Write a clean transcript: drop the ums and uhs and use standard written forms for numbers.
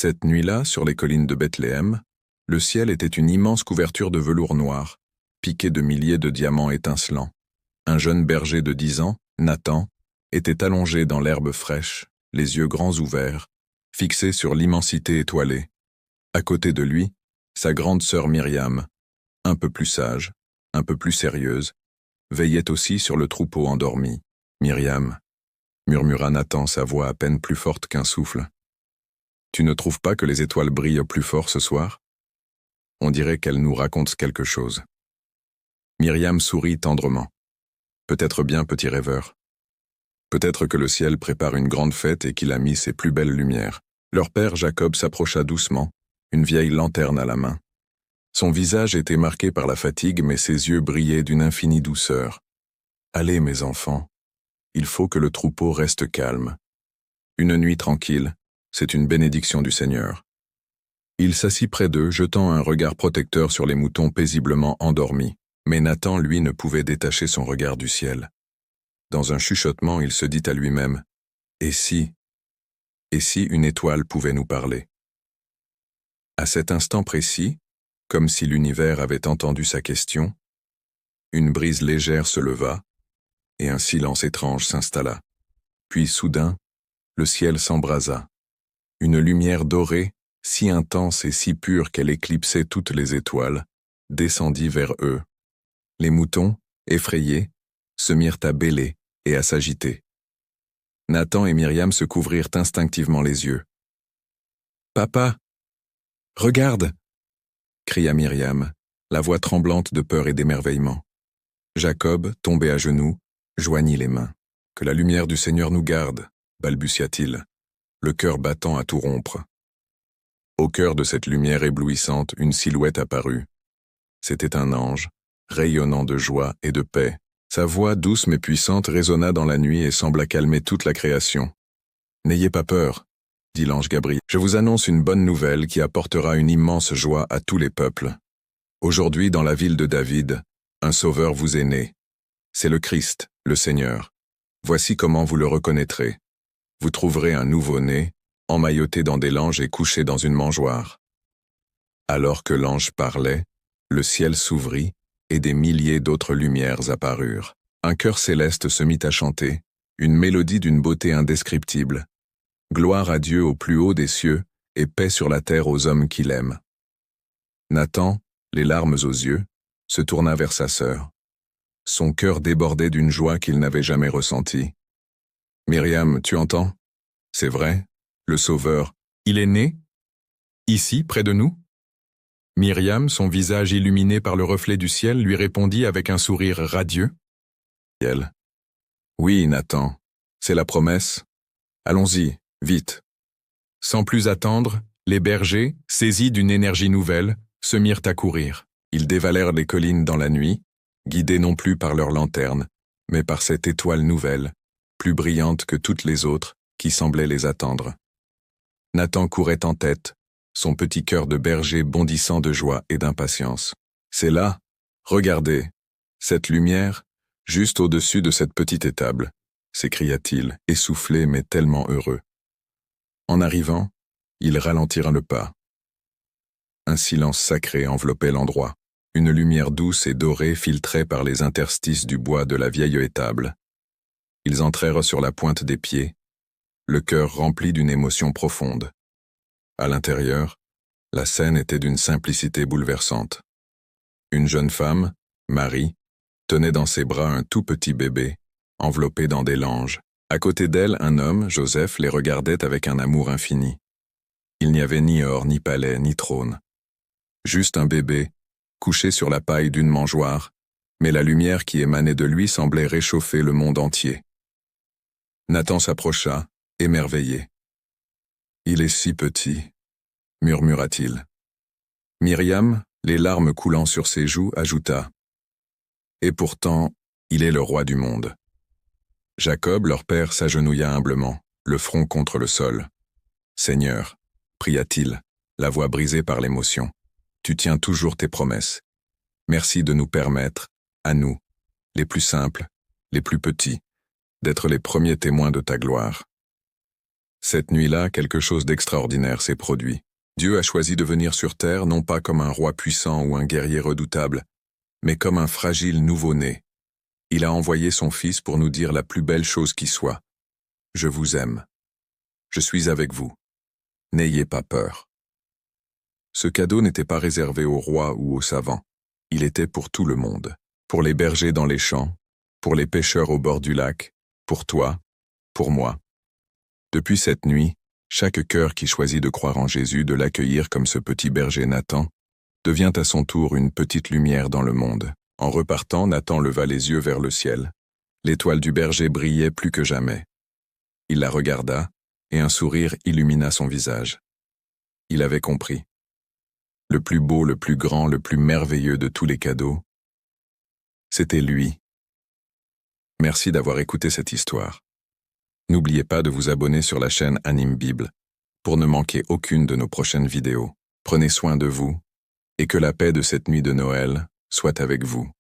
Cette nuit-là, sur les collines de Bethléem, le ciel était une immense couverture de velours noir, piquée de milliers de diamants étincelants. Un jeune berger de 10 ans, Nathan, était allongé dans l'herbe fraîche, les yeux grands ouverts, fixé sur l'immensité étoilée. À côté de lui, sa grande sœur Myriam, un peu plus sage, un peu plus sérieuse, veillait aussi sur le troupeau endormi. « Myriam », murmura Nathan, sa voix à peine plus forte qu'un souffle. « Tu ne trouves pas que les étoiles brillent plus fort ce soir ? On dirait qu'elles nous racontent quelque chose. » Myriam sourit tendrement. « Peut-être bien, petit rêveur. Peut-être que le ciel prépare une grande fête et qu'il a mis ses plus belles lumières. » Leur père Jacob s'approcha doucement, une vieille lanterne à la main. Son visage était marqué par la fatigue, mais ses yeux brillaient d'une infinie douceur. « Allez, mes enfants, il faut que le troupeau reste calme. Une nuit tranquille, c'est une bénédiction du Seigneur. » Il s'assit près d'eux, jetant un regard protecteur sur les moutons paisiblement endormis, mais Nathan, lui, ne pouvait détacher son regard du ciel. Dans un chuchotement, il se dit à lui-même « Et si une étoile pouvait nous parler ?» À cet instant précis, comme si l'univers avait entendu sa question, une brise légère se leva, et un silence étrange s'installa. Puis soudain, le ciel s'embrasa. Une lumière dorée, si intense et si pure qu'elle éclipsait toutes les étoiles, descendit vers eux. Les moutons, effrayés, se mirent à bêler et à s'agiter. Nathan et Myriam se couvrirent instinctivement les yeux. « Papa, regarde !» cria Myriam, la voix tremblante de peur et d'émerveillement. Jacob, tombé à genoux, joignit les mains. « Que la lumière du Seigneur nous garde !» balbutia-t-il, le cœur battant à tout rompre. Au cœur de cette lumière éblouissante, une silhouette apparut. C'était un ange, rayonnant de joie et de paix. Sa voix douce mais puissante résonna dans la nuit et sembla calmer toute la création. « N'ayez pas peur, » dit l'ange Gabriel. « Je vous annonce une bonne nouvelle qui apportera une immense joie à tous les peuples. Aujourd'hui, dans la ville de David, un sauveur vous est né. C'est le Christ, le Seigneur. Voici comment vous le reconnaîtrez. Vous trouverez un nouveau-né, emmailloté dans des langes et couché dans une mangeoire. » Alors que l'ange parlait, le ciel s'ouvrit et des milliers d'autres lumières apparurent. Un chœur céleste se mit à chanter, une mélodie d'une beauté indescriptible. Gloire à Dieu au plus haut des cieux et paix sur la terre aux hommes qu'il aime. Nathan, les larmes aux yeux, se tourna vers sa sœur. Son cœur débordait d'une joie qu'il n'avait jamais ressentie. « Myriam, tu entends ? C'est vrai, le Sauveur, il est né ? Ici, près de nous ?» Myriam, son visage illuminé par le reflet du ciel, lui répondit avec un sourire radieux. « Oui, Nathan, c'est la promesse. Allons-y, vite. » Sans plus attendre, les bergers, saisis d'une énergie nouvelle, se mirent à courir. Ils dévalèrent les collines dans la nuit, guidés non plus par leur lanterne, mais par cette étoile nouvelle, plus brillante que toutes les autres, qui semblait les attendre. Nathan courait en tête, son petit cœur de berger bondissant de joie et d'impatience. « C'est là, regardez, cette lumière, juste au-dessus de cette petite étable », s'écria-t-il, essoufflé mais tellement heureux. En arrivant, ils ralentirent le pas. Un silence sacré enveloppait l'endroit. Une lumière douce et dorée filtrait par les interstices du bois de la vieille étable. Ils entrèrent sur la pointe des pieds, le cœur rempli d'une émotion profonde. À l'intérieur, la scène était d'une simplicité bouleversante. Une jeune femme, Marie, tenait dans ses bras un tout petit bébé, enveloppé dans des langes. À côté d'elle, un homme, Joseph, les regardait avec un amour infini. Il n'y avait ni or, ni palais, ni trône. Juste un bébé, couché sur la paille d'une mangeoire, mais la lumière qui émanait de lui semblait réchauffer le monde entier. Nathan s'approcha, émerveillé. « Il est si petit », murmura-t-il. Myriam, les larmes coulant sur ses joues, ajouta « Et pourtant, il est le roi du monde. » Jacob, leur père, s'agenouilla humblement, le front contre le sol. « Seigneur, » pria-t-il, la voix brisée par l'émotion, « tu tiens toujours tes promesses. Merci de nous permettre, à nous, les plus simples, les plus petits, d'être les premiers témoins de ta gloire. » Cette nuit-là, quelque chose d'extraordinaire s'est produit. Dieu a choisi de venir sur terre non pas comme un roi puissant ou un guerrier redoutable, mais comme un fragile nouveau-né. Il a envoyé son Fils pour nous dire la plus belle chose qui soit. Je vous aime. Je suis avec vous. N'ayez pas peur. Ce cadeau n'était pas réservé aux rois ou aux savants. Il était pour tout le monde. Pour les bergers dans les champs, pour les pêcheurs au bord du lac, pour toi, pour moi. Depuis cette nuit, chaque cœur qui choisit de croire en Jésus, de l'accueillir comme ce petit berger Nathan, devient à son tour une petite lumière dans le monde. En repartant, Nathan leva les yeux vers le ciel. L'étoile du berger brillait plus que jamais. Il la regarda, et un sourire illumina son visage. Il avait compris. Le plus beau, le plus grand, le plus merveilleux de tous les cadeaux, c'était lui. Merci d'avoir écouté cette histoire. N'oubliez pas de vous abonner sur la chaîne Anime Bible pour ne manquer aucune de nos prochaines vidéos. Prenez soin de vous et que la paix de cette nuit de Noël soit avec vous.